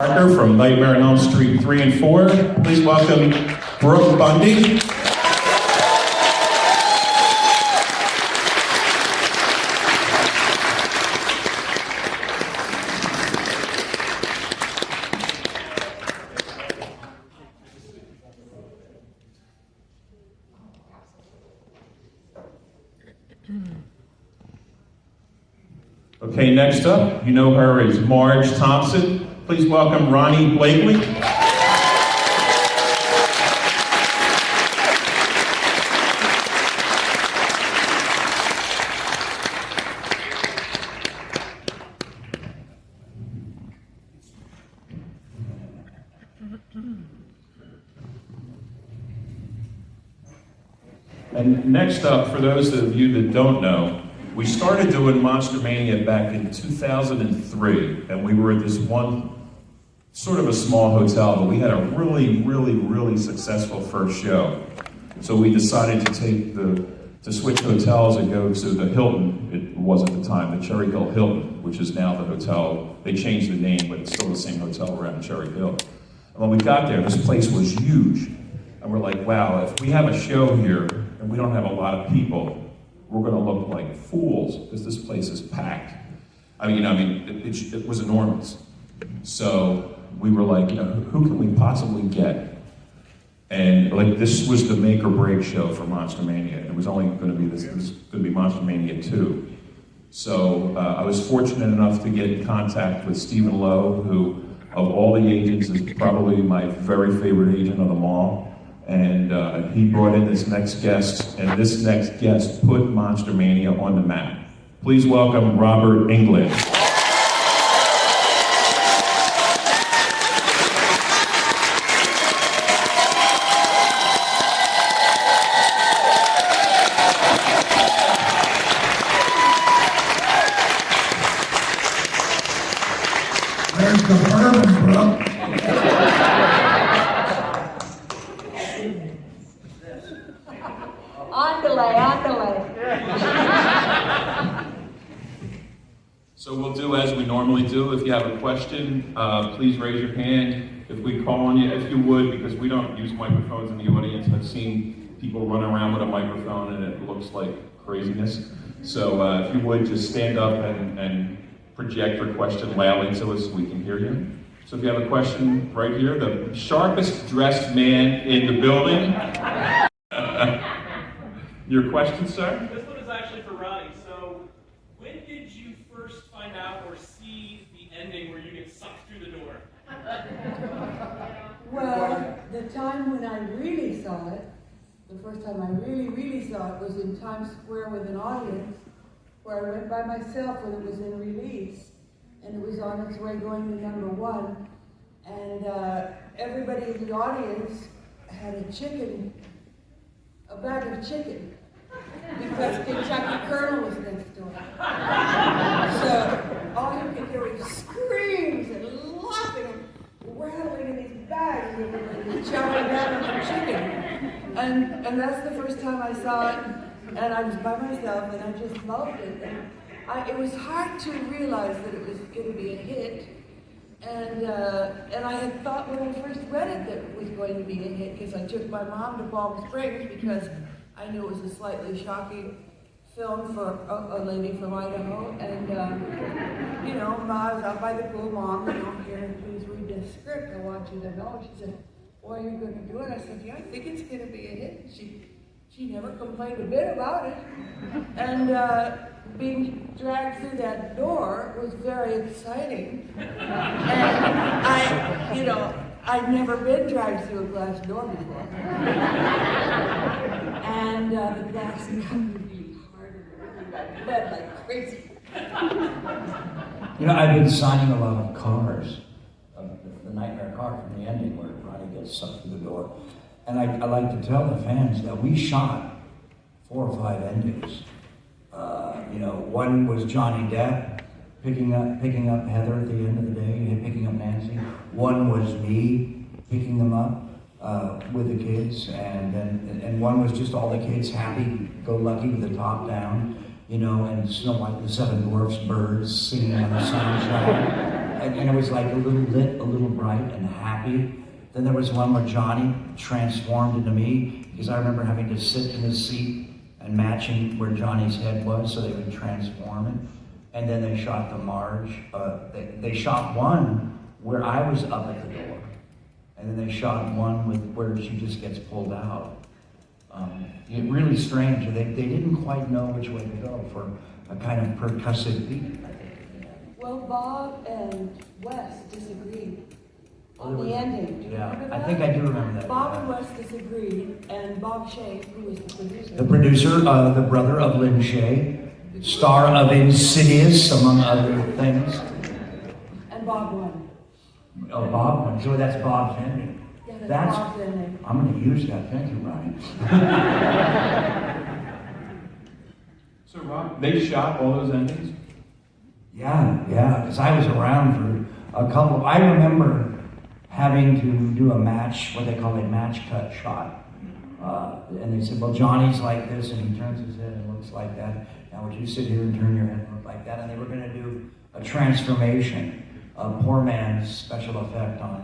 Parker from Nightmare on Elm Street 3 and 4. Please welcome Brook Bundy. Okay, next up, you know her as Marge Thompson. Please welcome Ronnie Blakey. And next up, for those of you that don't know, we started doing Monster Mania back in 2003, and we were at this one, sort of a small hotel, but we had a really successful first show. So we decided to switch hotels and go to the Hilton. It was at the time, the Cherry Hill Hilton, which is now the hotel. They changed the name, but it's still the same hotel around Cherry Hill. And when we got there, this place was huge. And we're like, wow, if we have a show here and we don't have a lot of people, we're gonna look like fools because this place is packed. It was enormous. So we were like, who can we possibly get? And like, this was the make or break show for Monster Mania. It was only gonna be this was gonna be Monster Mania 2. So I was fortunate enough to get in contact with Stephen Lowe, who of all the agents is probably my very favorite agent of them all. And he brought in this next guest, and this next guest put Monster Mania on the map. Please welcome Robert Enguland. There's the bourbon, bro. So we'll do as we normally do. If you have a question, please raise your hand. If we call on you, if you would, because we don't use microphones in the audience. I've seen people run around with a microphone and it looks like craziness. So if you would, just stand up and project your question loudly to us so we can hear you. So if you have a question right here, the sharpest dressed man in the building. Your question, sir? This one is actually for Ronnie. So, when did you first find out or see the ending where you get sucked through the door? Well, the time when I really saw it, the first time I really saw it was in Times Square with an audience, where I went by myself when it was in release, and it was on its way going to #1, and everybody in the audience had a bag of chicken, because Kentucky Colonel was next door. So all you could hear was screams and laughing and rattling in these bags and chopping down on the chicken. And that's the first time I saw it, and I was by myself, and I just loved it. And it was hard to realize that it was going to be a hit. And I had thought when I first read it that it was going to be a hit, because I took my mom to Palm Springs because I knew it was a slightly shocking film for a lady from Idaho. And, I was out by the pool, Mom, here, please read this script. I want you to know. She said, what are you going to do? And I said, yeah, I think it's going to be a hit. She never complained a bit about it. And being dragged through that door was very exciting. And I'd never been dragged through a glass door before. And the glass got really harder, and got lead like crazy. I've been signing a lot of cars, the nightmare car from the ending where Ronnie gets sucked through the door. And I like to tell the fans that we shot 4 or 5 endings. One was Johnny Depp picking up Heather at the end of the day, picking up Nancy. One was me picking them up with the kids, and one was just all the kids happy-go-lucky with the top down, and Snow White, the Seven Dwarfs, birds singing on the soundtrack. and it was like a little lit, a little bright and happy. Then there was one where Johnny transformed into me, because I remember having to sit in the seat and matching where Johnny's head was so they would transform it. And then they shot the Marge. They shot one where I was up at the door. And then they shot one where she just gets pulled out. Really strange. They didn't quite know which way to go for a kind of percussive beat. Well, Bob and Wes disagreed on the ending. Do you remember that? I think I do remember that. Bob and Wes disagreed, and Bob Shea, who was the producer. The producer, the brother of Lynn Shay, star of Insidious, among other things. And Bob won. Oh, Bob won. So that's Bob's ending. Yeah, that's Bob's ending. I'm going to use that. Thank you, Ronnie. So, Rob, they shot all those endings? Yeah, because I was around for a couple. I remember having to do a match, what they call a match cut shot. And they said, well, Johnny's like this, and he turns his head and looks like that. Now, would you sit here and turn your head and look like that? And they were going to do a transformation, a poor man's special effect on,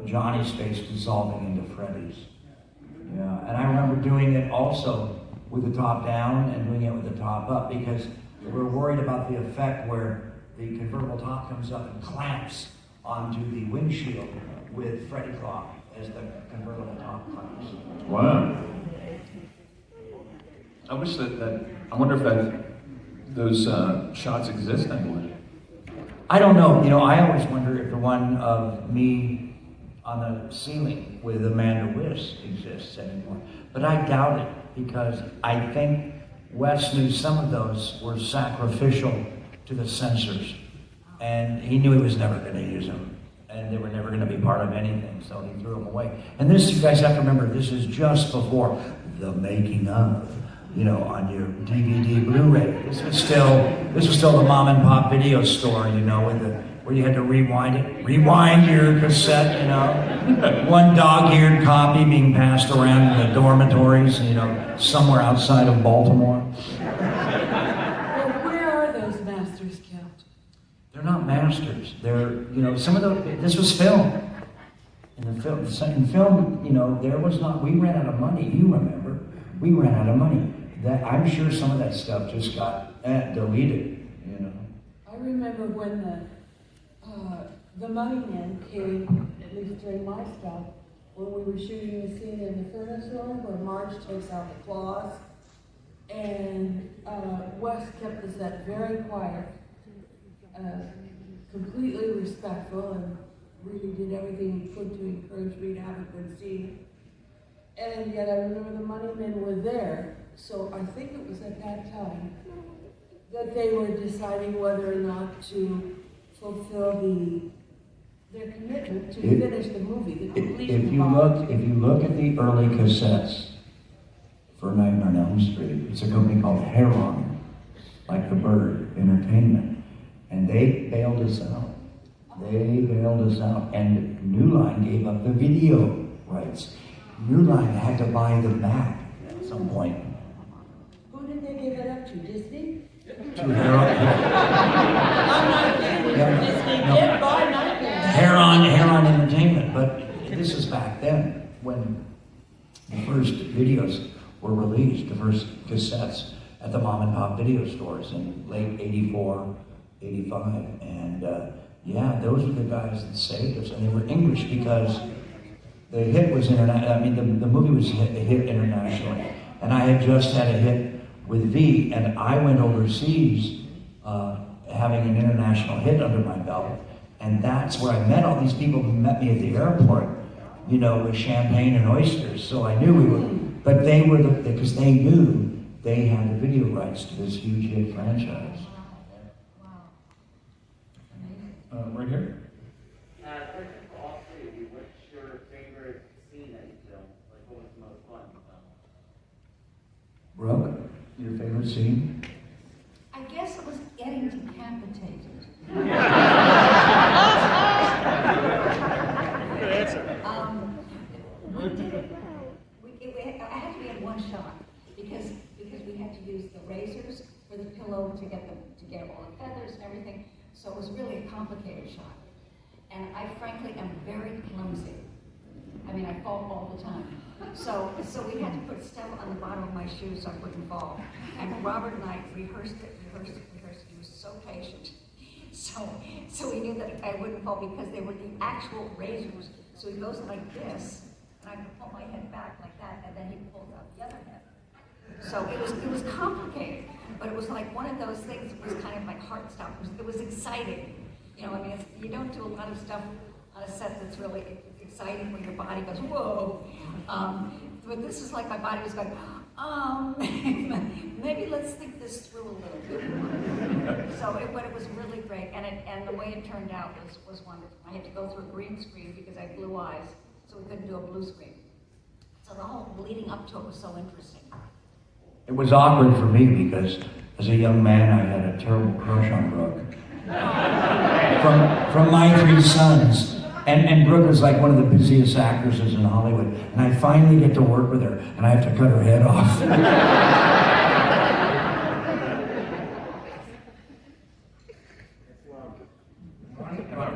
Johnny's face dissolving into Freddy's. Yeah, and I remember doing it also with the top down and doing it with the top up, because we were worried about the effect where the convertible top comes up and clamps onto the windshield with Freddy Claw as the convertible top clamps. Wow. I wish I wonder if those shots exist anymore. I don't know. I always wonder if the one of me on the ceiling with Amanda Wiss exists anymore. But I doubt it, because I think Wes knew some of those were sacrificial to the censors. And he knew he was never going to use them. And they were never going to be part of anything, so he threw them away. And this, you guys have to remember, this is just before the making of, on your DVD, Blu-ray. This was still the mom and pop video store, where you had to rewind your cassette, one dog-eared copy being passed around in the dormitories, somewhere outside of Baltimore. Well, where are those masters kept? They're not masters. They're, some of this was film. In film, there was not, we ran out of money, you remember. We ran out of money. I'm sure some of that stuff just got deleted, I remember when the money men came, at least during my stuff, when we were shooting the scene in the furnace room where Marge takes out the claws, and Wes kept the set very quiet, completely respectful, and really did everything he could to encourage me to have a good scene. And yet I remember the money men were there, so I think it was at that time that they were deciding whether or not to fulfill their commitment to finish the movie, the completion. If you look at the early cassettes for Nightmare on Elm Street, it's a company called Heron, like the bird, Entertainment, and they bailed us out. And New Line gave up the video rights. New Line had to buy them back at some point. Who did they give it up to? Disney? To Heron. I'm not kidding. Disney did buy Nightmare. Heron Entertainment, but this is back then when the first videos were released, the first cassettes at the mom and pop video stores in late 84, 85. And those were the guys that saved us. And they were English because the hit was international. I mean, the movie was a hit internationally. And I had just had a hit with V, and I went overseas having an international hit under my belt. And that's where I met all these people who met me at the airport, with champagne and oysters. So I knew we were, but they were because they knew they had the video rights to this huge hit franchise. Right here. Question for all three of you. What's your favorite scene that you filmed? Like, what was the most fun you filmed? Brooke, your favorite scene? I guess it was getting decapitated. Good answer. I had to be in one shot because we had to use the razors for the pillow to get all the feathers and everything. So it was really a complicated shot. And I frankly am very clumsy. I mean, I fall all the time. So we had to put Stella on the bottom of my shoes so I wouldn't fall. And Robert and I rehearsed it. He was so patient. So he knew that I wouldn't fall because they were the actual razors. So he goes like this, and I could pull my head back like that, and then he pulled out the other head. So it was complicated, but it was like one of those things that was kind of like heart stop. It was exciting. You know, I mean, you don't do a lot of stuff on a set that's really exciting when your body goes, whoa. But this is like my body was going, maybe let's think this through a little bit. But it was really great, and the way it turned out was wonderful. I had to go through a green screen because I had blue eyes, so we couldn't do a blue screen. So the whole leading up to it was so interesting. It was awkward for me because as a young man I had a terrible crush on Brooke. From My Three Sons. And Brooke was like one of the busiest actresses in Hollywood. And I finally get to work with her, and I have to cut her head off.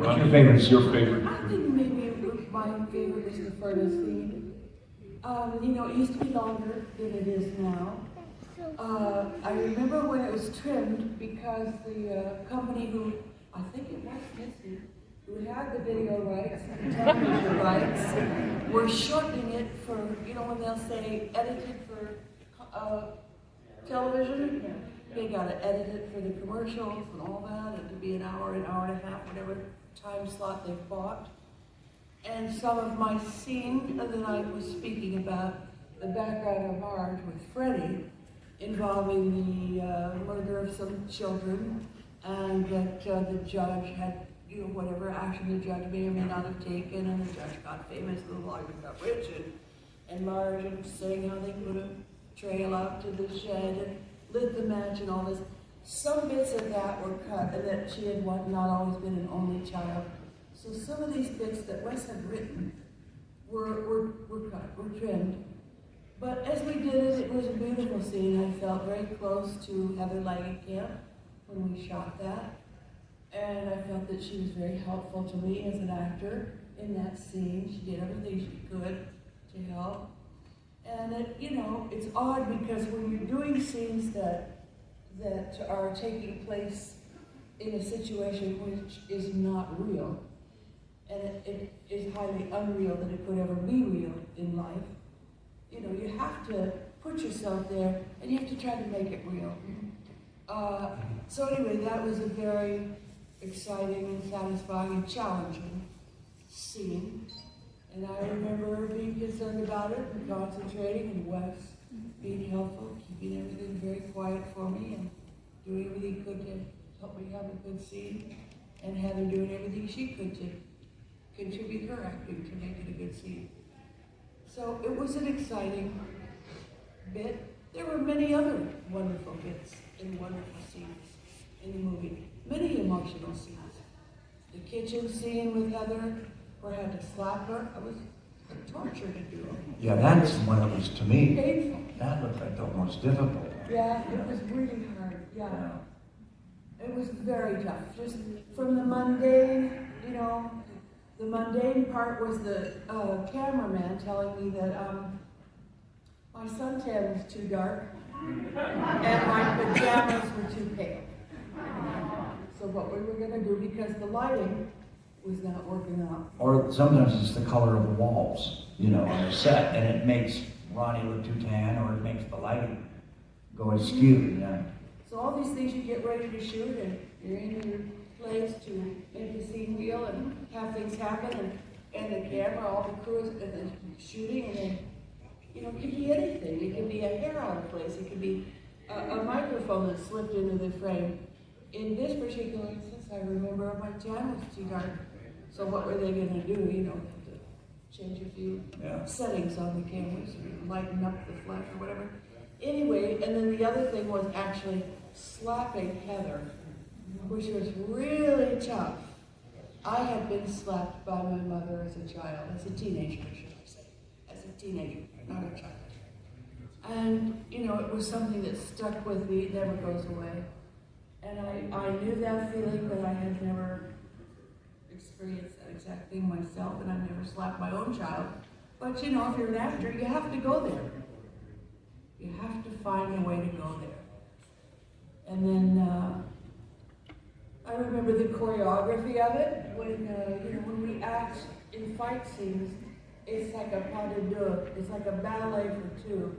What's your favorite? What's your favorite? I think maybe my favorite is the furnace scene. You know, it used to be longer than it is now. I remember when it was trimmed because the company who, I think it was Disney, who had the video rights, the television rights, were shortening it for, you know, when they'll say edited for television, they got to edit it for the commercials and all that, and to be an hour and a half, whatever time slot they bought. And some of my scene that I was speaking about, the background of Marge with Freddie, involving the murder of some children, and that the judge had, you know, whatever action the judge may or may not have taken, and the judge got famous, the lawyer got rich, and Marge and saying how they put a trail out to the shed and lit the match and all this. Some bits of that were cut, and that she had not always been an only child. So some of these bits that Wes had written were cut, were trimmed. But as we did it, it was a beautiful scene. I felt very close to Heather Langenkamp when we shot that. And I felt that she was very helpful to me as an actor in that scene. She did everything she could to help. And it, you know, it's odd because when you're doing scenes that are taking place in a situation which is not real, and it is highly unreal that it could ever be real in life, you know, you have to put yourself there and you have to try to make it real. So anyway, that was a very exciting and satisfying and challenging scene. And I remember being concerned about it and concentrating, and Wes being helpful, keeping everything very quiet for me and doing everything he could to help me have a good scene, and Heather doing everything she could to contribute her acting to make it a good scene. So it was an exciting bit. There were many other wonderful bits and wonderful scenes in the movie. Many emotional scenes. The kitchen scene with Heather, where I had to slap her, it was a torture to do. Yeah, that's the one that was, to me, Painful. that looked like the most difficult. Yeah, it was really hard. Yeah. It was very tough. Just from the mundane, you know, the mundane part was the cameraman telling me that my suntan was too dark and my pajamas were too pale. So what we were going to do, because the lighting was not working out. Or sometimes it's the color of the walls, you know, on the set, and it makes Ronnie look too tan, or it makes the lighting go askew, you know. So all these things you get ready to shoot, and you're in your place to make the scene real and have things happen, and the camera, all the crews, and then shooting, and then, you know, it could be anything. It could be a hair out of place. It could be a microphone that slipped into the frame. In this particular instance, I remember my tan was too dark. So what were they going to do? You know, to change a few settings on the cameras, or lighten up the flash or whatever. Anyway, and then the other thing was actually slapping Heather, which was really tough. I had been slapped by my mother as a child, as a teenager, should I say. As a teenager, not a child. And, you know, it was something that stuck with me, it never goes away. And I knew that feeling, but I had never experienced that exact thing myself, and I've never slapped my own child. But you know, if you're an actor, you have to go there. You have to find a way to go there. And then I remember the choreography of it. When we act in fight scenes, it's like a pas de deux. It's like a ballet for two.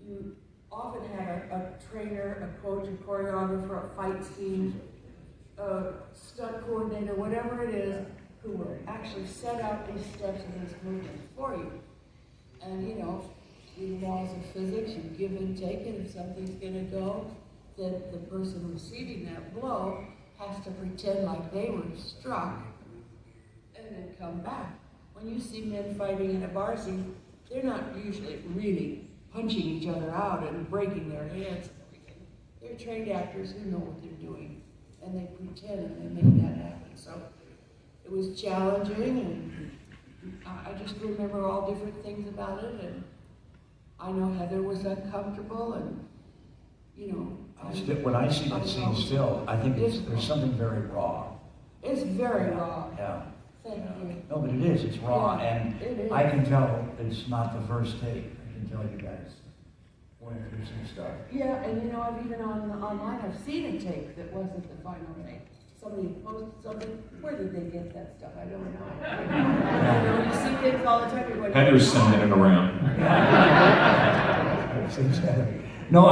You often have a trainer, a coach, a choreographer, a fight scene, a stunt coordinator, whatever it is, who will actually set out these steps and these movements for you. And you know, the laws of physics, you give and take, and if something's gonna go, then the person receiving that blow has to pretend like they were struck and then come back. When you see men fighting in a bar scene, they're not usually really punching each other out and breaking their hands and everything. They're trained actors who know what they're doing, and they pretend and they make that happen. So it was challenging, and I just remember all different things about it, and I know Heather was uncomfortable, and you know. When I see that scene still, I think there's something very raw. It's very raw. Yeah. Thank you. No, but it is. It's raw, Yeah, and it is. I can tell it's not the first take. I can tell you guys went through some stuff. Yeah, and you know, I've even online, I've seen a tape that wasn't the final take. Somebody posted something. Where did they get that stuff? I don't know. You know, you see things all the time. You're going, Heather's sending it around. No,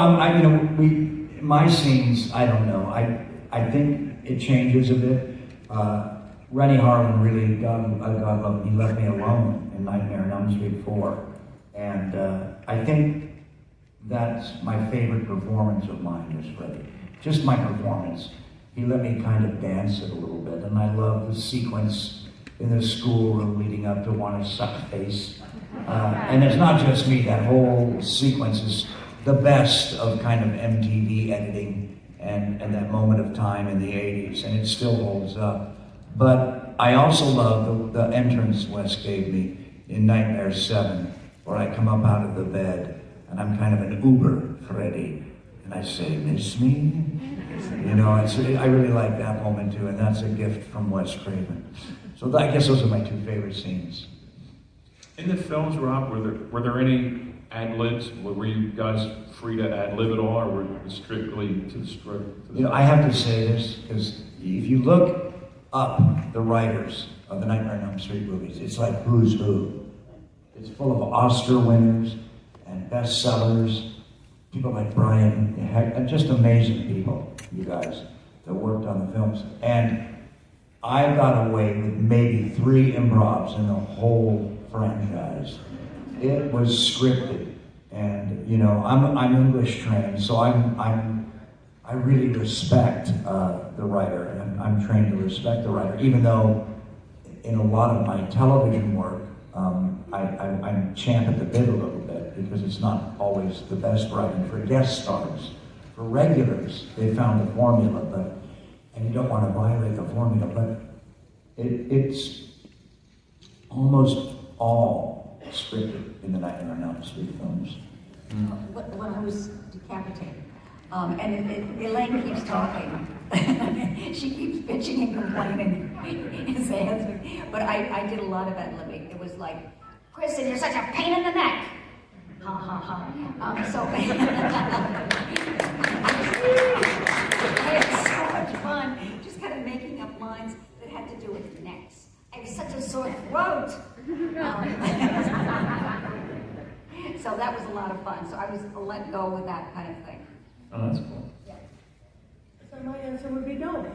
my scenes, I don't know. I think it changes a bit. Rennie Harlan really, God love him, he left me alone in Nightmare on Elm Street 4. And I think that's my favorite performance of mine was Freddie. Just my performance. He let me kind of dance it a little bit. And I love the sequence in the schoolroom leading up to Wanna Suck Face. And it's not just me, that whole sequence is the best of kind of MTV editing and that moment of time in the 80s, and it still holds up. But I also love the entrance Wes gave me in Nightmare 7, where I come up out of the bed, and I'm kind of an Uber Freddy, and I say, "Miss me?" You know, I really like that moment too, and that's a gift from Wes Craven. So I guess those are my two favorite scenes. In the films, Rob, were there any ad-libs? Were you guys free to ad-lib at all, or were it strictly to the script? You know, I have to say this, because if you look up the writers of the Nightmare on Elm Street movies, it's like who's who. It's full of Oscar winners and bestsellers, people like Brian, just amazing people, you guys, that worked on the films. And I got away with maybe 3 improvs in the whole franchise. It was scripted, and you know, I'm English trained, so I really respect the writer, and I'm trained to respect the writer, even though in a lot of my television work, I champ at the bit a little bit, because it's not always the best writing for guest stars. For regulars, they found the formula, and you don't want to violate the formula, but it's almost all scripted in the Nightmare on Elm Street films. When I was decapitated, and Elaine keeps talking. She keeps bitching and complaining. But I did a lot of ad-libbing. It was like, "Kristen, you're such a pain in the neck." Ha ha ha. So I had so much fun just kind of making up lines that had to do with necks. I have such a sore throat. So that was a lot of fun. So I was let go with that kind of thing. Oh, that's cool. Yeah. So my answer would be no.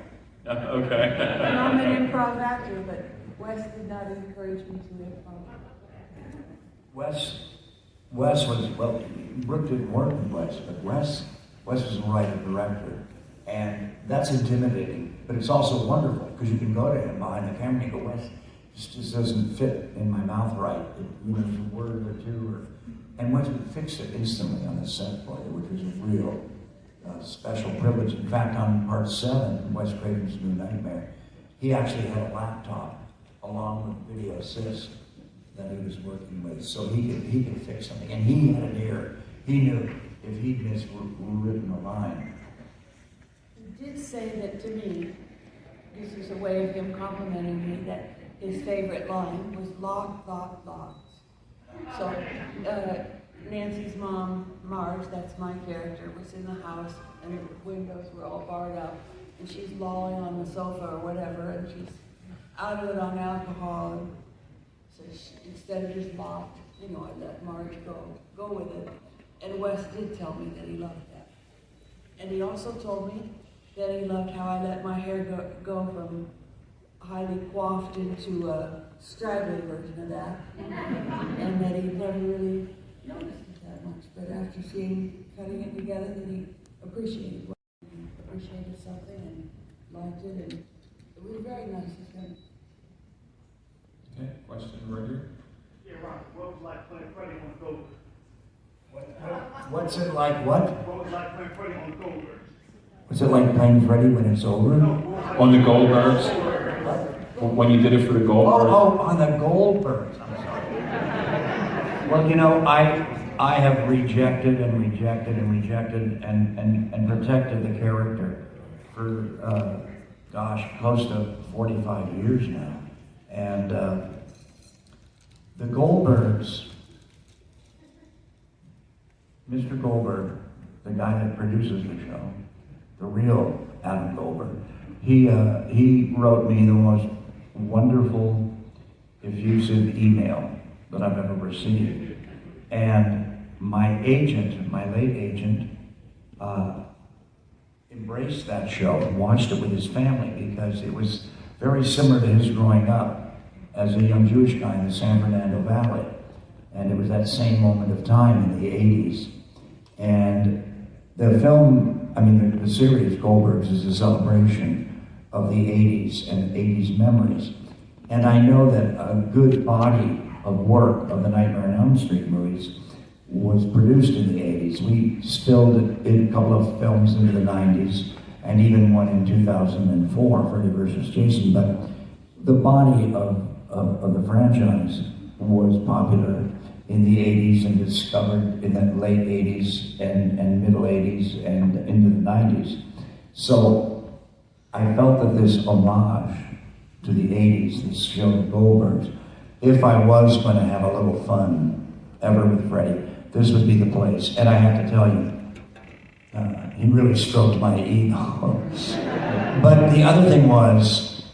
Okay. And I'm an improv actor, but Wes did not encourage me to improv. Wes was, well, Brook didn't work with Wes, but Wes was a writer-director, and that's intimidating, but it's also wonderful, because you can go to him behind the camera and you go, "Wes, this just doesn't fit in my mouth right." There's a word or two, and Wes would fix it instantly on the set for you, which was a real special privilege. In fact, on part 7, Wes Craven's New Nightmare, he actually had a laptop along with video assist that he was working with, so he could fix something, and he had an ear. He knew if he'd miswritten a line. Did did say that to me, this is a way of him complimenting me, that his favorite line was lock, lock, locked. So Nancy's mom, Marge, that's my character, was in the house and the windows were all barred up and she's lolling on the sofa or whatever and she's out of it on alcohol. And so instead of just locked, you know, I let Marge go with it. And Wes did tell me that he loved that. And he also told me that he loved how I let my hair go from highly coiffed into a straggly version of that. And that he never really noticed it that much. But after seeing cutting it together, that he appreciated something and liked it. And it was very nice of him. Okay, question right here. Yeah, Ron, what was it like playing Freddie on the Goldberg? What's it like what? What was it like playing Freddie on the Goldberg? What's it like playing Freddie when it's over? On the Goldbergs? When you did it for the Goldbergs? Oh, on the Goldbergs. I'm sorry. Well, you know, I have rejected and rejected and rejected and protected the character for, close to 45 years now. And the Goldbergs, Mr. Goldberg, the guy that produces the show, the real Adam Goldberg, he wrote me the most wonderful, effusive email that I've ever received. And my agent, my late agent, embraced that show and watched it with his family because it was very similar to his growing up as a young Jewish guy in the San Fernando Valley. And it was that same moment of time in the 80s. And the film, the series Goldbergs is a celebration of the 80s and 80s memories. And I know that a good body of work of the Nightmare on Elm Street movies was produced in the 80s. We spilled it in a couple of films into the 90s, and even one in 2004, Freddy vs. Jason. But the body of the franchise was popular in the 80s and discovered in the late 80s and middle 80s and into the 90s. So I felt that this homage to the 80s, this show, The Goldbergs, if I was going to have a little fun ever with Freddie, this would be the place. And I have to tell you, he really stroked my ego. But the other thing was,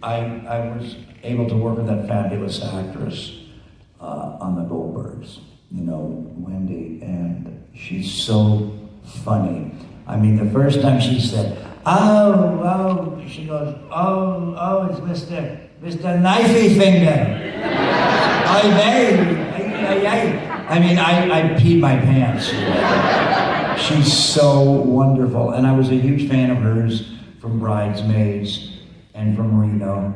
I was able to work with that fabulous actress on the Goldbergs, Wendy, and she's so funny. The first time she said, oh, she goes, oh, it's Mr. Knifey Finger. I peed my pants. She's so wonderful, and I was a huge fan of hers from Bridesmaids and from Reno.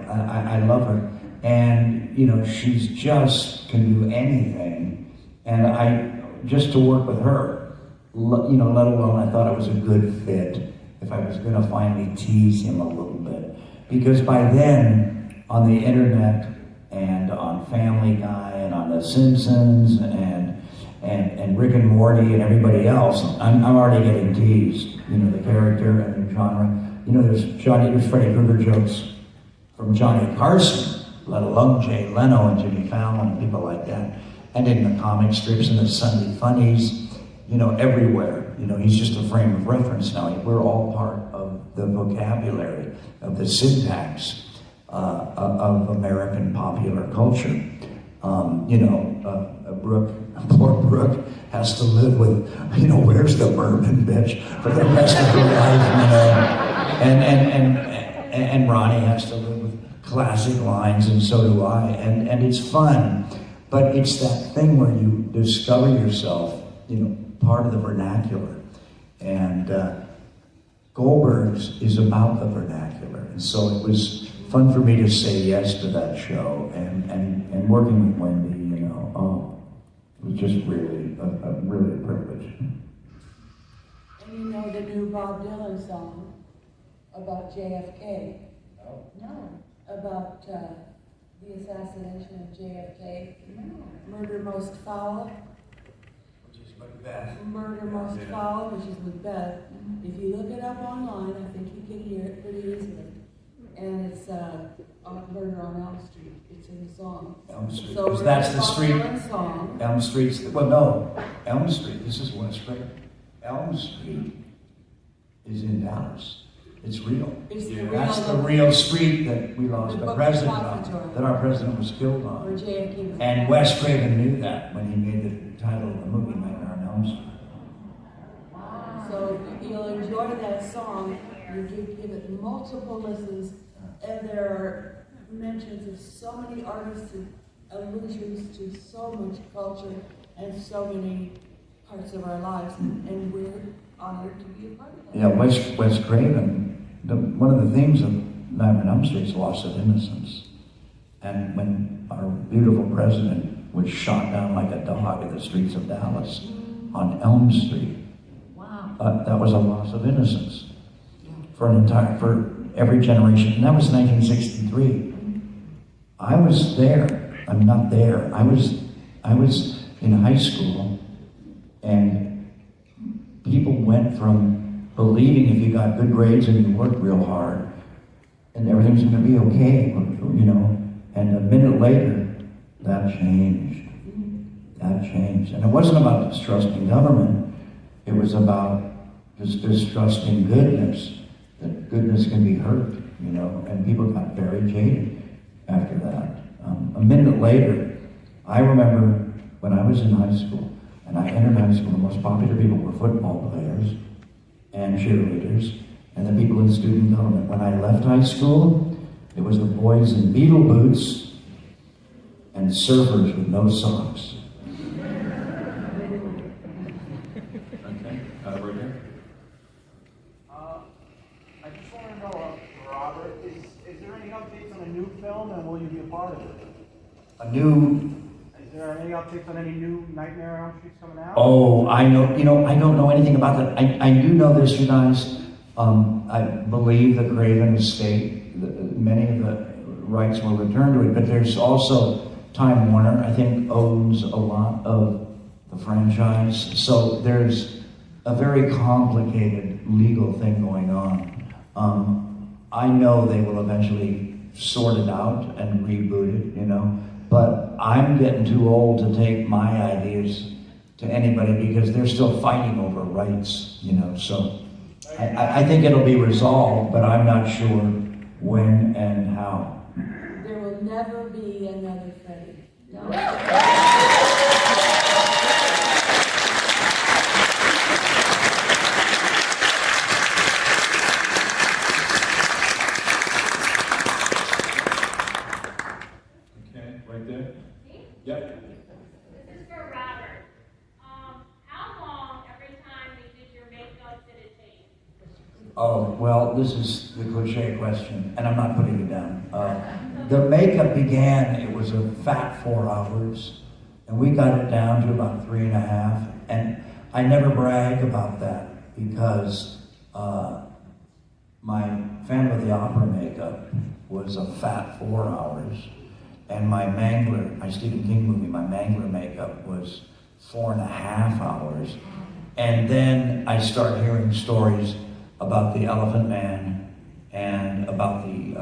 I love her. And, she's just can do anything. And just to work with her, let alone I thought it was a good fit if I was going to finally tease him a little bit. Because by then, on the internet and on Family Guy and on The Simpsons and Rick and Morty and everybody else, I'm already getting teased. The character and the genre. There's Freddy Krueger jokes from Johnny Carson, let alone Jay Leno and Jimmy Fallon and people like that. And in the comic strips and the Sunday funnies, everywhere. He's just a frame of reference now. We're all part of the vocabulary, of the syntax of American popular culture. Poor Brooke has to live with, where's the bourbon, bitch, for the rest of her life, and Ronnie has to live with classic lines, and so do I, and it's fun, but it's that thing where you discover yourself, part of the vernacular, and Goldbergs is about the vernacular, and so it was fun for me to say yes to that show, and working with Wendy, it was just really a privilege. And the new Bob Dylan song about JFK? No. About the assassination of JFK? No. Murder Most Foul? Which is Macbeth. Murder Must Yeah. Follow, which is Macbeth. If you look it up online, I think you can hear it pretty easily. And it's Murder on Elm Street. It's in the song. Elm Street. So 'Cause that's the street. Song. Elm Street's, well, no, Elm Street, this is Wes Craven. Elm Street is in Dallas. It's real. It's the That's real- the real street that we lost The the book president prophet on, on. that our president was killed Where on. JFK was. And Wes Craven knew that when he made the title of the movie, Nightmare on Elm Street. So you'll enjoy that song. You give it multiple listens, and there are mentions of so many artists and allusions to so much culture and so many parts of our lives, and we're honored to be a part of that. Yeah, Wes Craven, one of the themes of Nightmare on Elm Street is loss of innocence. And when our beautiful president was shot down like a dog in the streets of Dallas on Elm Street, Wow. that was a loss of innocence for every generation. And that was 1963. I was there. I'm not there. I was in high school, and people went from believing if you got good grades and you worked real hard, and everything's going to be okay, you know. And a minute later, that changed. That changed. And it wasn't about distrusting government. It was about just distrusting goodness. That goodness can be hurt, you know. And people got very jaded after that. A minute later, I remember when I was in high school, and I entered high school, the most popular people were football players and cheerleaders, and the people in student government. When I left high school, it was the boys in beetle boots and surfers with no socks. Okay, right here. I just want to know, Robert, is there any updates on a new film, and will you be a part of it? Is there any updates on any new Nightmare on Elm Street's coming out? Oh, I know, you know, I don't know anything about that. I do know this, you guys. I believe the Craven estate, many of the rights were returned to it, but there's also Time Warner, I think, owns a lot of the franchise. So there's a very complicated legal thing going on. I know they will eventually sort it out and reboot it, you know, but I'm getting too old to take my ideas to anybody because they're still fighting over rights, you know, so I think it'll be resolved, but I'm not sure when and how. There will never be another Freddie. Okay, right there. Yep. This is for Robert. How long every time you did your makeup did it take? Oh, well, this is the cliche question, and I'm not putting it down. The makeup began, it was a fat 4 hours, and we got it down to about 3.5. And I never brag about that because my Phantom of the Opera makeup was a fat 4 hours, and my Mangler, my Stephen King movie, my Mangler makeup was 4.5 hours. And then I start hearing stories about the Elephant Man and about the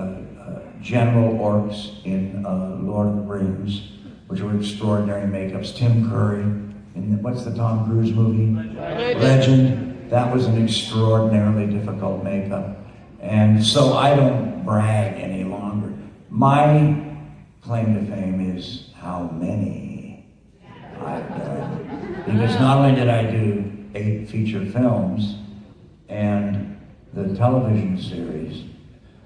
general orcs in Lord of the Rings, which were extraordinary makeups. Tim Curry in what's the Tom Cruise movie? Legend. That was an extraordinarily difficult makeup. And so I don't brag any longer. My claim to fame is how many I've done. Because not only did I do 8 feature films and the television series,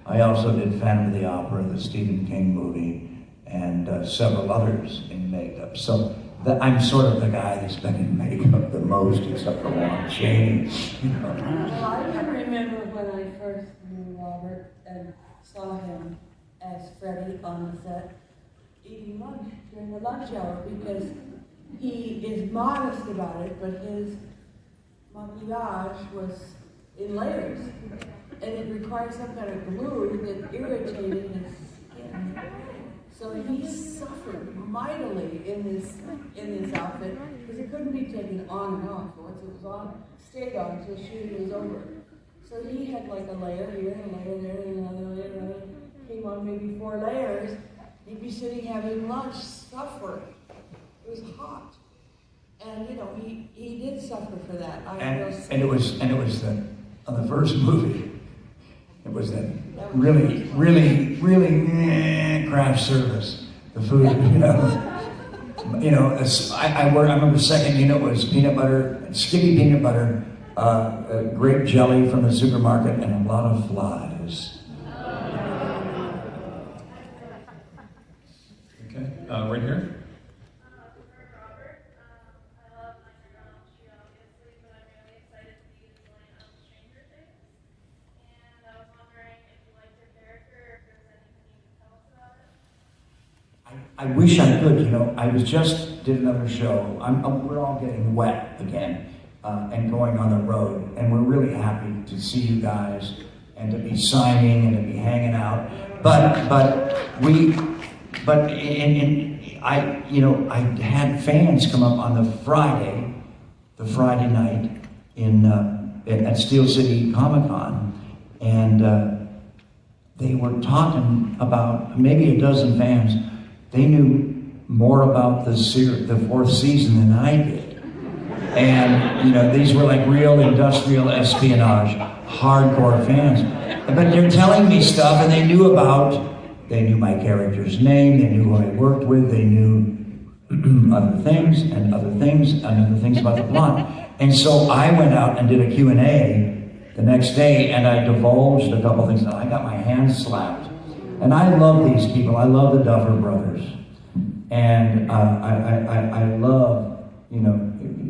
I also did Phantom of the Opera, the Stephen King movie, and several others in makeup. So I'm sort of the guy that's been in makeup the most, except for Lon Chaney. You know. Well, I can remember when I first knew Robert and saw him as Freddie on the set eating lunch during the lunch hour, because he is modest about it, but his maquillage was in layers, and it required some kind of glue that irritated his skin. So he suffered mightily in this outfit because it couldn't be taken on and off. Once it was on, stayed on until shooting was over. So he had like a layer here, a layer there, and another layer, and another. Came on maybe 4 layers. He'd be sitting having lunch, suffering. It was hot. And you know, he did suffer for that. And it was on the first movie, it was that really craft service. The food, I remember second unit was peanut butter, Skippy peanut butter, grape jelly from the supermarket, and a lot of flies. Okay, right here. I wish I could, I did another show. We're all getting wet again and going on the road, and we're really happy to see you guys and to be signing and to be hanging out. I had fans come up on the Friday night at Steel City Comic Con, and they were talking about maybe a dozen fans. They knew more about the 4th season than I did. And, these were like real industrial espionage, hardcore fans. But they're telling me stuff, and they knew my character's name, they knew who I worked with, they knew other things about the plot. And so I went out and did a Q&A the next day, and I divulged a couple things. I got my hands slapped. And I love these people. I love the Duffer Brothers, and I love,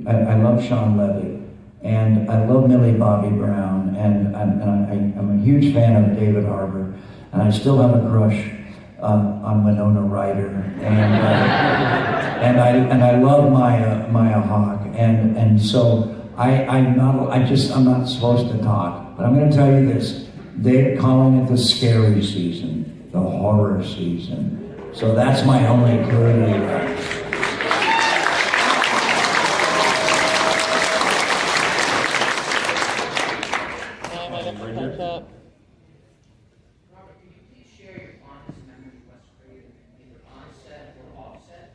I love Sean Levy, and I love Millie Bobby Brown, and I'm a huge fan of David Harbour, and I still have a crush on Winona Ryder, and I love Maya Hawke, and so I'm not supposed to talk, but I'm going to tell you this: they're calling it the scary season. The horror season. So that's my only clue to you. Robert, could you please share your fondest memory of Wes Craven, either on set or off set?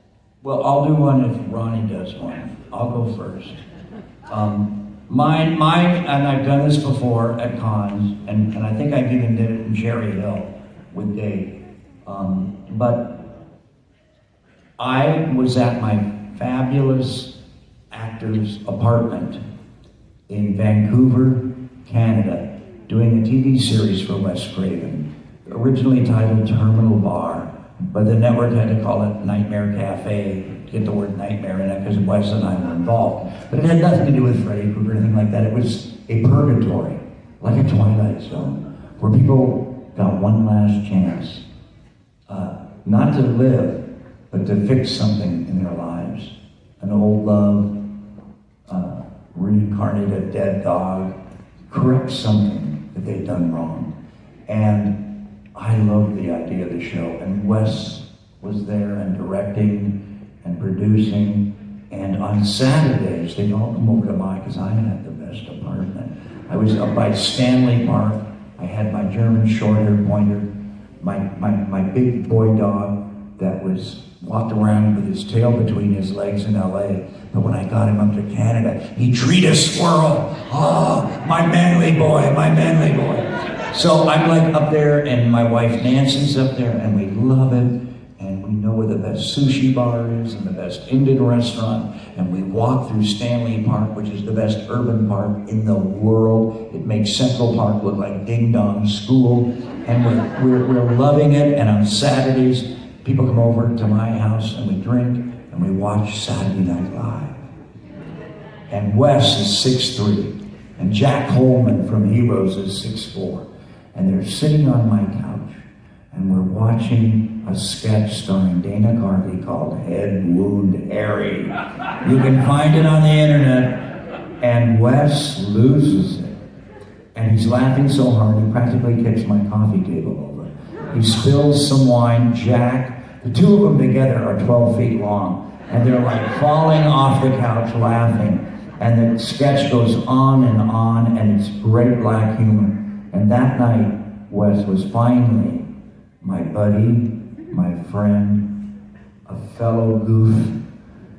Well, I'll do one if Ronnie does one. I'll go first. Mine, and I've done this before at cons, and I think I even did it in Cherry Hill with Dave. But I was at my fabulous actor's apartment in Vancouver, Canada, doing a TV series for Wes Craven, originally titled Terminal Bar, but the network had to call it Nightmare Cafe to get the word nightmare in it because Wes and I were involved. But it had nothing to do with Freddy Krueger or anything like that. It was a purgatory, like a Twilight Zone, where people got one last chance, not to live, but to fix something in their lives. An old love, reincarnate a dead dog, correct something that they'd done wrong. And I loved the idea of the show. And Wes was there and directing and producing. And on Saturdays, they'd all come over to mine because I had the best apartment. I was up by Stanley Park. I had my German Shorthair pointer, my big boy dog that walked around with his tail between his legs in LA. But when I got him up to Canada, he'd treat a squirrel. Oh, my manly boy. So I'm like up there, and my wife Nancy's up there, and we love it. And we know where the best sushi bar is and the best Indian restaurant. And we walk through Stanley Park, which is the best urban park in the world. It makes Central Park look like Ding Dong School. And we're loving it. And on Saturdays, people come over to my house and we drink and we watch Saturday Night Live. And Wes is 6'3", and Jack Coleman from Heroes is 6'4". And they're sitting on my couch and we're watching a sketch starring Dana Carvey called Head Wound Harry. You can find it on the internet. And Wes loses it. And he's laughing so hard he practically kicks my coffee table over. He spills some wine. Jack The two of them together are 12 feet long, and they're like falling off the couch laughing. And the sketch goes on, and it's great black humor. And that night, Wes was finally my buddy, my friend, a fellow goof.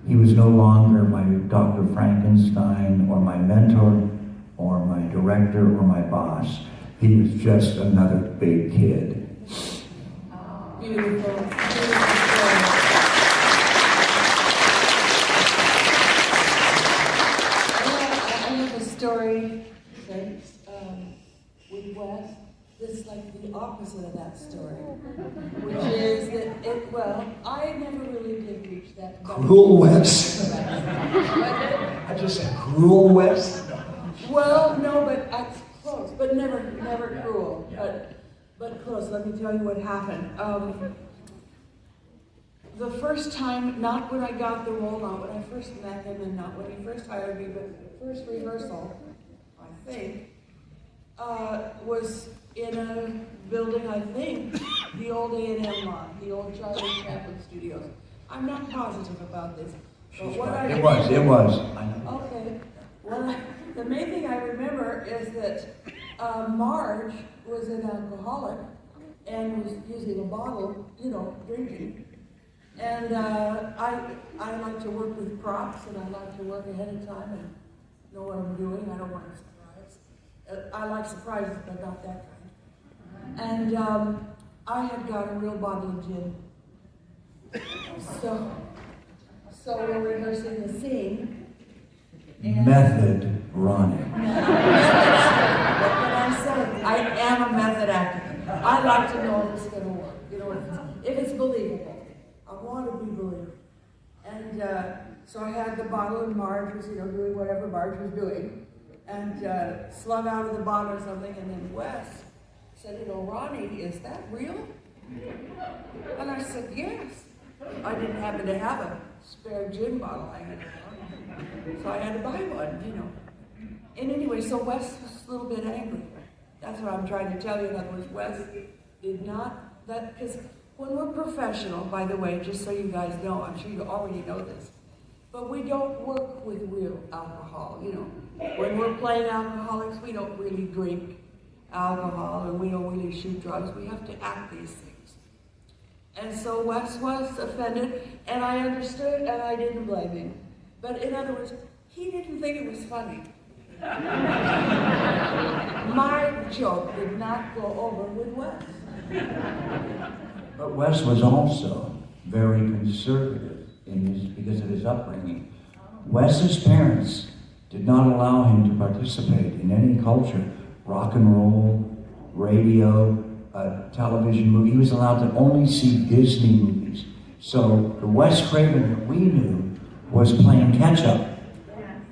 He was no longer my Dr. Frankenstein or my mentor or my director or my boss. He was just another big kid. Beautiful. I have a story with Wes that's like the opposite of that story, which is that I never really did reach that. Cruel Wes. I just said cruel Wes. Well, no, but it's close, but never cruel, but close. Let me tell you what happened. The first time, not when I got the role, not when I first met him, and not when he first hired me, but the first rehearsal, I think, was in a building, I think, the old A&M lot, the old Charlie Chaplin Studios. I'm not positive about this. But what I It was. I know. Okay. Well, the main thing I remember is that Marge was an alcoholic and was using a bottle, drinking. And I like to work with props, and I like to work ahead of time and know what I'm doing. I don't want a surprise. I like surprises, but not that kind. And I had got a real bottle of gin. So we're rehearsing the scene. Method Ronnie. I am a method actor. I like to know if it's going to work. If it's believable. I want to be believable. And so I had the bottle, and Marge was, doing whatever Marge was doing, and slung out of the bottle or something. And then Wes said, Ronnie, is that real? And I said, yes. I didn't happen to have a spare gin bottle I had. So I had to buy one, And anyway, so Wes was a little bit angry. That's what I'm trying to tell you. In other words, Wes did not, because when we're professional, by the way, just so you guys know, I'm sure you already know this, but we don't work with real alcohol, When we're playing alcoholics, we don't really drink alcohol, and we don't really shoot drugs. We have to act these things. And so Wes was offended, and I understood, and I didn't blame him. But in other words, he didn't think it was funny. My joke did not go over with Wes. But Wes was also very conservative because of his upbringing. Wes's parents did not allow him to participate in any culture, rock and roll, radio, television movie. He was allowed to only see Disney movies. So the Wes Craven that we knew was playing catch-up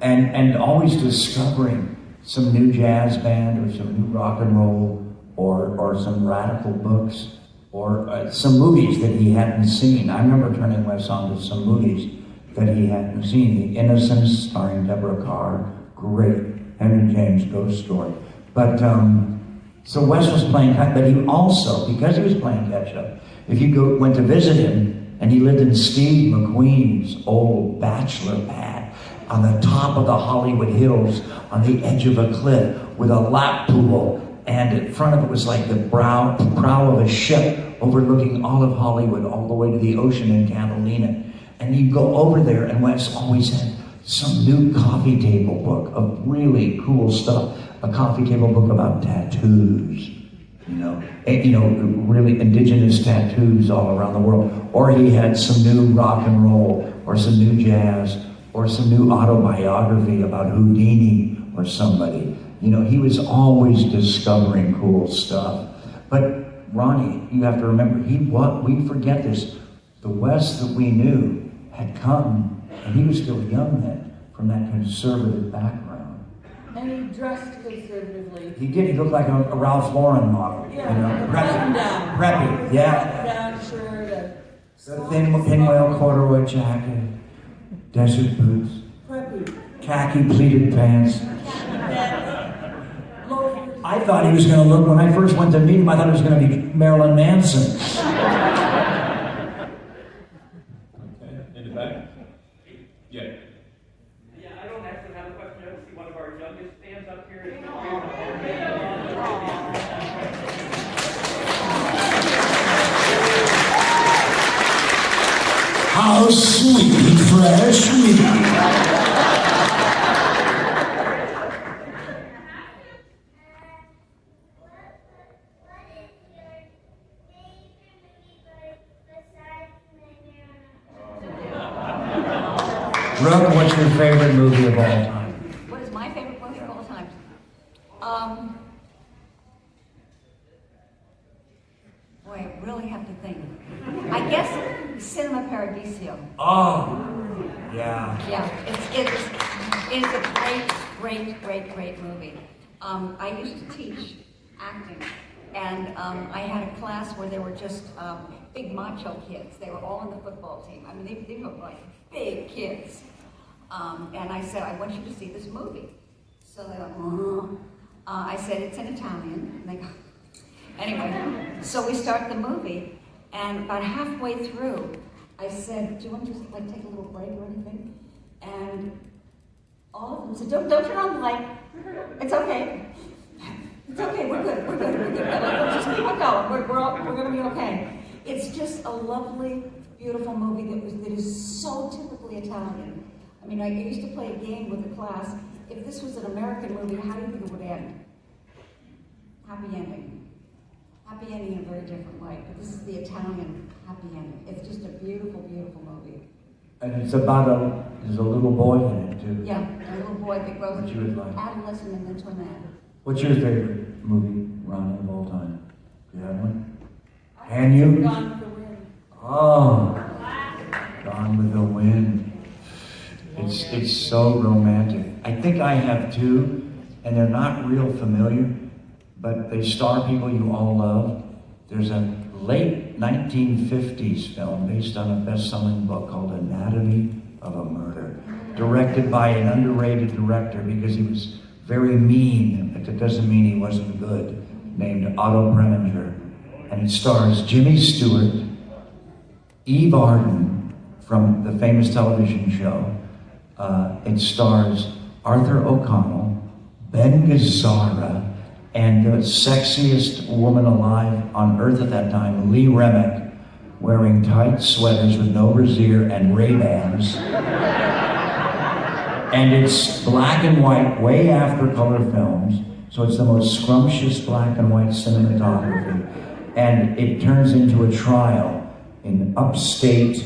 and always discovering some new jazz band or some new rock and roll or some radical books or some movies that he hadn't seen. I remember turning Wes on to some movies that he hadn't seen. The Innocents, starring Deborah Carr, great Henry James ghost story. But so Wes was playing, but he also, because he was playing catch-up, if you went to visit him, and he lived in Steve McQueen's old bachelor pad on the top of the Hollywood Hills on the edge of a cliff with a lap pool, and in front of it was like the prow of a ship overlooking all of Hollywood all the way to the ocean in Catalina. And you go over there, and Wes always had some new coffee table book of really cool stuff. A coffee table book about tattoos, really indigenous tattoos all around the world. Or he had some new rock and roll, or some new jazz, or some new autobiography about Houdini or somebody. He was always discovering cool stuff. But Ronnie, you have to remember, we forget this. The Wes that we knew had come, and he was still young then, from that conservative background. And he dressed conservatively. He did. He looked like a Ralph Lauren model. Yeah, button down. Preppy, yeah. Button down shirt. The thin pinwheel corduroy jacket, desert boots, Preppy. khaki pleated pants. Loafers. I thought he was going to look, when I first went to meet him, I thought he was going to be Marilyn Manson. the back? Yeah. Yeah, I don't actually have a question. I see one of our youngest fans up here. How sweet, fresh meat. Rob, what's your favorite movie of all time? What is my favorite movie of all time? Boy, I really have to think. I guess Cinema Paradiso. Oh, yeah. Yeah, it's a great movie. I used to teach acting, and I had a class where they were just big macho kids. They were all on the football team. I mean, they were like big kids. And I said, I want you to see this movie. So they went, I said, it's in Italian. And they go, anyway, so we start the movie, and about halfway through, I said, do you want to just like take a little break or anything? And all of them said, don't turn on the light. It's okay. It's okay, we're good. Let's just keep on going. We're gonna be okay. It's just a lovely, beautiful movie that is so typically Italian. I mean, I used to play a game with the class. If this was an American movie, how do you think it would end? Happy ending. Happy ending in a very different way. But this is the Italian happy ending. It's just a beautiful, beautiful movie. And it's about there's a little boy in it too. Yeah, a little boy that grows What you would like. adolescent and into a man. What's your favorite movie, Ron, of all time? Do you have one? Can you? Gone with the Wind. Oh, Gone with the Wind. It's so romantic. I think I have two, and they're not real familiar, but they star people you all love. There's a late 1950s film based on a best-selling book called Anatomy of a Murder, directed by an underrated director because he was very mean, but that doesn't mean he wasn't good, named Otto Preminger. And it stars Jimmy Stewart, Eve Arden from the famous television show. It stars Arthur O'Connell, Ben Gazzara, and the sexiest woman alive on earth at that time, Lee Remick, wearing tight sweaters with no brassiere and Ray-Bans. And it's black and white, way after color films, so it's the most scrumptious black and white cinematography. And it turns into a trial in upstate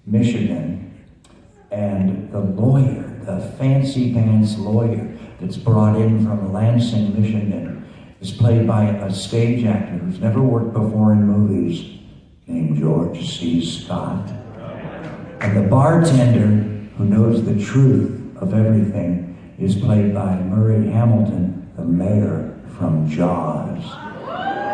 Michigan. And the lawyer, the fancy pants lawyer that's brought in from Lansing, Michigan, is played by a stage actor who's never worked before in movies, named George C. Scott. And the bartender, who knows the truth of everything, is played by Murray Hamilton, the mayor from Jaws.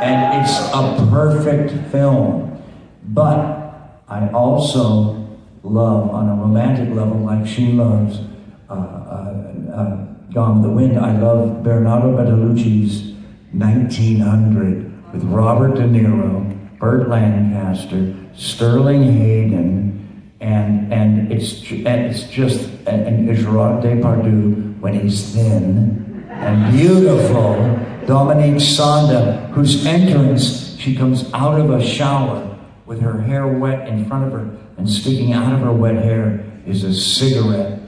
And it's a perfect film. But I also love, on a romantic level, like she loves Gone with the Wind, I love Bernardo Bertolucci's 1900 with Robert De Niro, Burt Lancaster, Sterling Hayden, and it's just and Gerard Depardieu when he's thin and beautiful. Dominique Sanda, whose entrance, she comes out of a shower with her hair wet in front of her, and sticking out of her wet hair is a cigarette.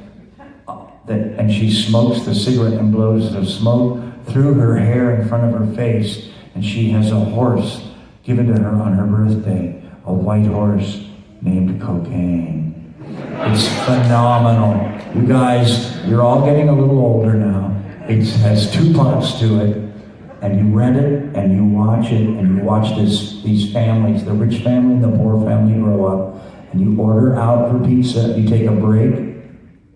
And she smokes the cigarette and blows the smoke through her hair in front of her face. And she has a horse given to her on her birthday, a white horse named Cocaine. It's phenomenal. You guys, you're all getting a little older now. It has 2 parts to it. And you rent it, and you watch it, and you watch these families, the rich family and the poor family grow up. And you order out for pizza, you take a break.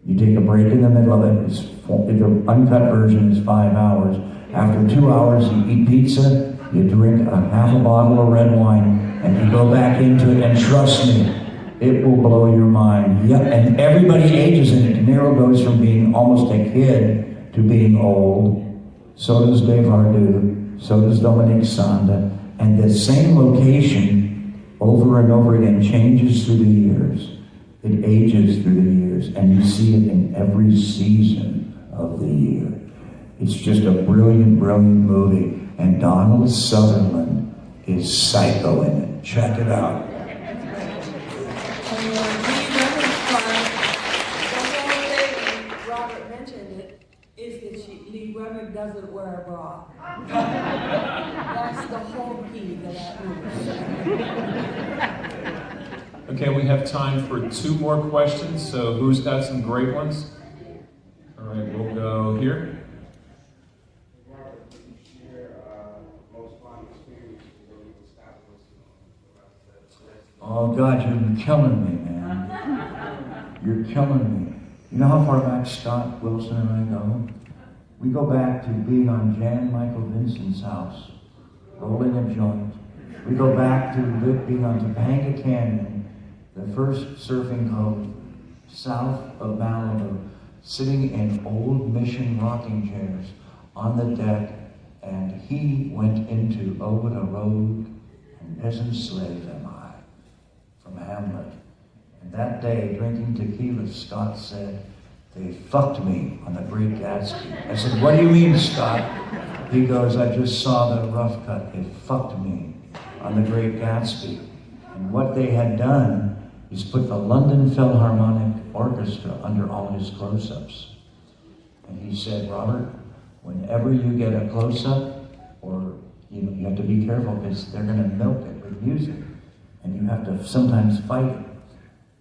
You take a break in the middle of it. The uncut version is 5 hours. After 2 hours, you eat pizza, you drink a half a bottle of red wine, and you go back into it, and trust me, it will blow your mind. Yep, and everybody ages in it. De Niro goes from being almost a kid to being old. So does Depardieu, so does Dominique Sanda. And the same location over and over again changes through the years. It ages through the years, and you see it in every season of the year. It's just a brilliant, brilliant movie, and Donald Sutherland is psycho in it. Check it out. Robert mentioned it, is that Lee Remick doesn't wear a bra. That's the whole key to that movie. Okay, we have time for 2 more questions, so who's got some great ones? All right, we'll go here. Oh God, you're killing me, man. You're killing me. You know how far back Scott Wilson and I go? We go back to being on Jan Michael Vincent's house, rolling a joint. We go back to being on Topanga Canyon, the first surfing cove south of Malibu, sitting in old Mission rocking chairs on the deck, and he went into "Oh, what a rogue and peasant slave am I," from Hamlet. And that day, drinking tequila, Scott said, "They fucked me on The Great Gatsby." I said, "What do you mean, Scott?" He goes, "I just saw the rough cut. They fucked me on The Great Gatsby." And what they had done is put the London Philharmonic Orchestra under all his close-ups. And he said, "Robert, whenever you get a close-up, or you have to be careful because they're going to milk it with music, and you have to sometimes fight it."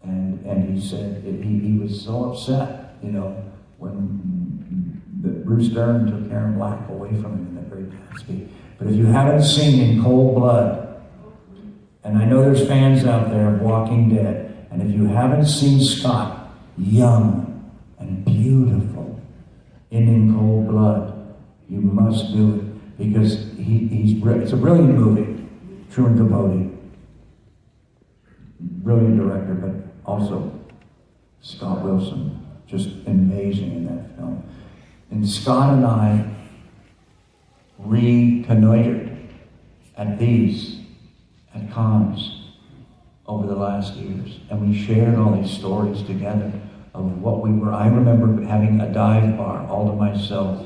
And he said he was so upset, when Bruce Dern took Aaron Black away from him in The Great Gatsby. But if you haven't seen In Cold Blood, and I know there's fans out there of Walking Dead, and if you haven't seen Scott young and beautiful in Cold Blood, you must do it, because it's a brilliant movie. Truman Capote, brilliant director, but also Scott Wilson, just amazing in that film. And Scott and I reconnoitered at cons over the last years, and we shared all these stories together of what we were. I remember having a dive bar all to myself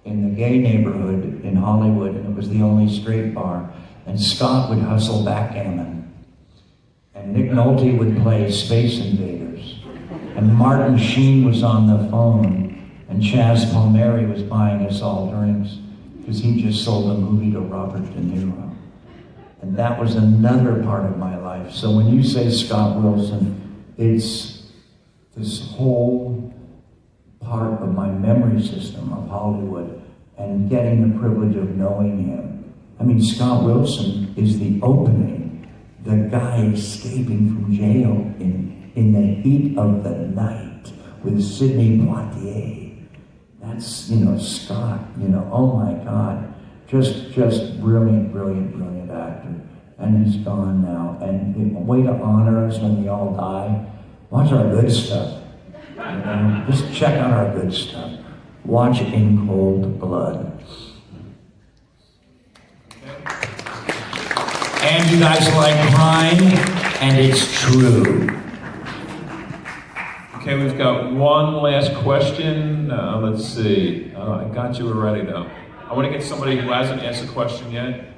in the gay neighborhood in Hollywood, and it was the only straight bar, and Scott would hustle backgammon, and Nick Nolte would play Space Invaders, and Martin Sheen was on the phone, and Chaz Palmieri was buying us all drinks because he just sold a movie to Robert De Niro. And that was another part of my life. So when you say Scott Wilson, it's this whole part of my memory system of Hollywood and getting the privilege of knowing him. I mean, Scott Wilson is the opening, the guy escaping from jail in the heat of the night with Sidney Poitier. That's, Scott, oh my God. Just brilliant, brilliant, brilliant actor. And he's gone now. And a way to honor us when we all die, watch our good stuff. Just check out our good stuff. Watch In Cold Blood. And you guys like crime, and it's true. Okay, we've got one last question. Let's see. I got you already, though. I want to get somebody who hasn't asked a question yet.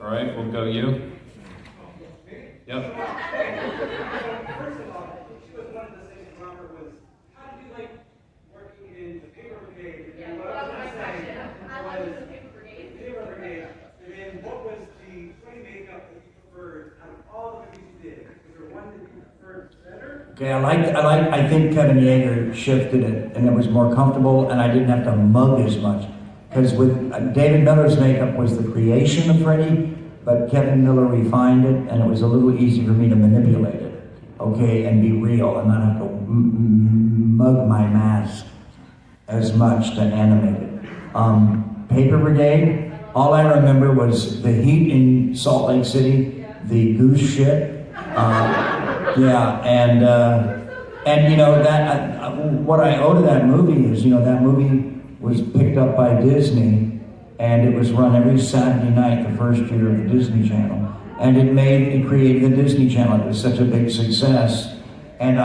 All right, we'll go you. Yep. First of all, she was one of the things, Robert, was how did you like working in the paper brigade? Yeah, what was my question? How was the paper brigade? Paper brigade. And then what was the funny makeup that you preferred out of all the movies you did? Was there one that you preferred better? Okay, I think Kevin Yeager shifted it, and it was more comfortable, and I didn't have to mug as much. Because with David Miller's makeup was the creation of Freddy, but Kevin Miller refined it, and it was a little easy for me to manipulate it, okay, and be real, and not have to mug my mask as much to animate it. Paper Brigade, all I remember was the heat in Salt Lake City, the goose shit, what I owe to that movie is, that movie was picked up by Disney, and it was run every Saturday night the first year of the Disney Channel, and it created the Disney Channel. It was such a big success, And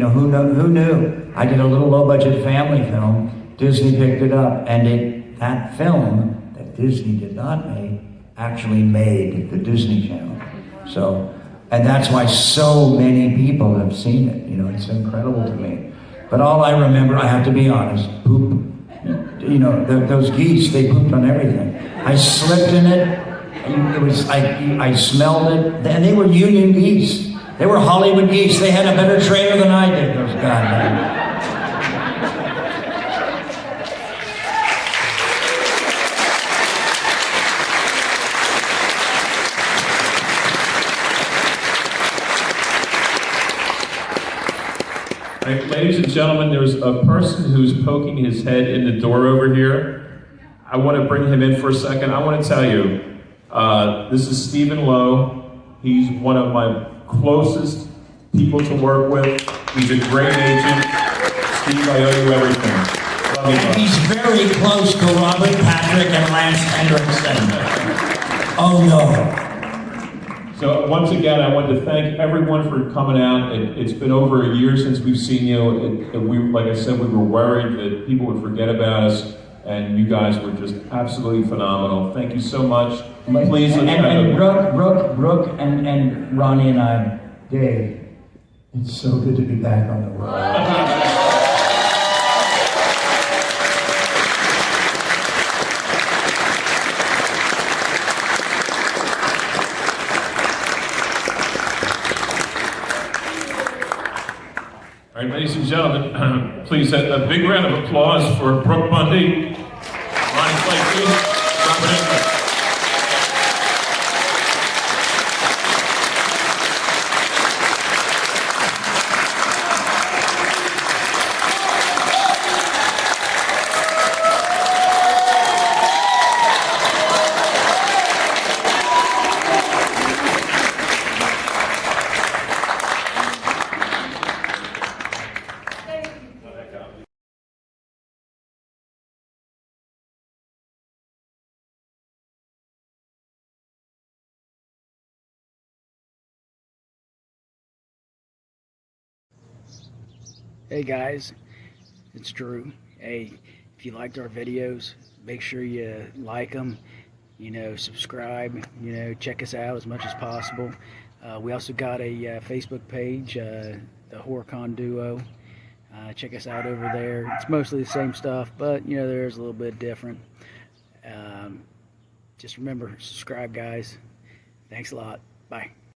who knew? I did a little low-budget family film. Disney picked it up, and that film that Disney did not make actually made the Disney Channel. So, and that's why so many people have seen it. It's incredible to me. But all I remember, I have to be honest, poop. Those geese, they pooped on everything. I slipped in it. It was I smelled it, and they were union geese. They were Hollywood geese. They had a better trainer than I did. Those goddamn. Ladies and gentlemen, there's a person who's poking his head in the door over here. I want to bring him in for a second. I want to tell you, this is Stephen Lowe. He's one of my closest people to work with. He's a great agent. Steve, I owe you everything. Love you, And he's very close to Robert Patrick and Lance Hendrickson. Oh no. So once again, I want to thank everyone for coming out. It's been over a year since we've seen you. Like I said, we were worried that people would forget about us, and you guys were just absolutely phenomenal. Thank you so much. Please, and Brooke and Ronnie and I, Dave, it's so good to be back on the road. All right, ladies and gentlemen, please a big round of applause for Brook Bundy, Ronnie Blakey, Robert Enguland. Hey guys, it's Drew. Hey, if you liked our videos, make sure you like them, subscribe, check us out as much as possible. We also got a Facebook page, the HorrorCon Duo. Check us out over there. It's mostly the same stuff, but there's a little bit different. Just remember, subscribe guys. Thanks a lot. Bye.